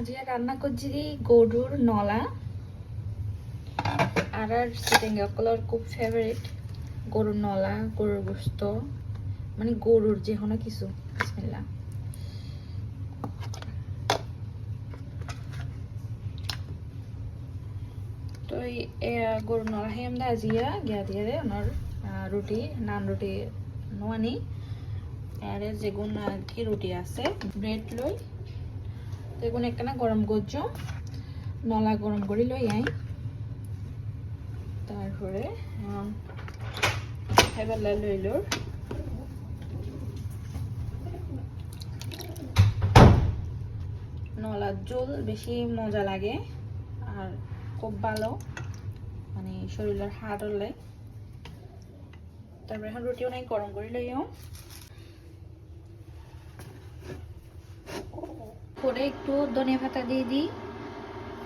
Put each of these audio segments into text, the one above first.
আজিয়া রান্না করছি গরুর নলা আর চিকেন কলার খুব ফেভারিট গরুর নলা গরুর গোস্ত মানে গরুর যে কোনো কিছু বিসমিল্লাহ তো এই গরুর নলা হেম দা আজিয়া গিয়া দিয়ে দে ওনার রুটি নান রুটি নোয়ানি আর যেগুন কি রুটি আছে ব্রেড লই এগুন একখানা গরম করছো নলা গরম করে লই আই তারপরে খাইবার লইল নলার ঝোল বেশি মজা লাগে আর খুব ভালো মানে শরীরের হাড় হলে তারপরে এখন রুটি অনেক গরম করে লইও পরে একটু ধনিয়া পাতা দিয়ে দিই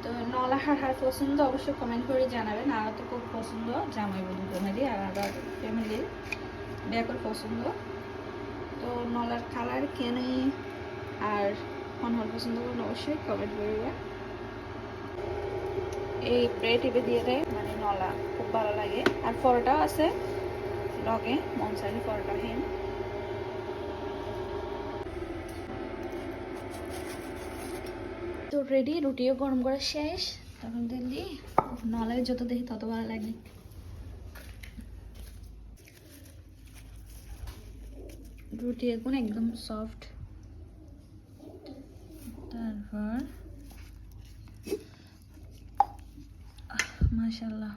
তো নলা হাড় পছন্দ অবশ্যই কমেন্ট করে জানাবেন আর তো খুব পছন্দ জামাই বন্ধু ফ্যামিলি আর আবার ফ্যামিলির ব্যাকর পছন্দ তো নলার কালার কেন আর হল পছন্দ করুন অবশ্যই কমেন্ট করবেন এই ব্রেড টিপে দিয়ে দেয় মানে নলা খুব ভালো লাগে আর পরোটাও আছে লগে মন চাইলে পরোটা হেন তো রেডি রুটিও গরম করা শেষ তখন দিল্লি নলায় যত দেখি তত ভালো লাগে রুটি এখন একদম সফট তারপর মাশাআল্লাহ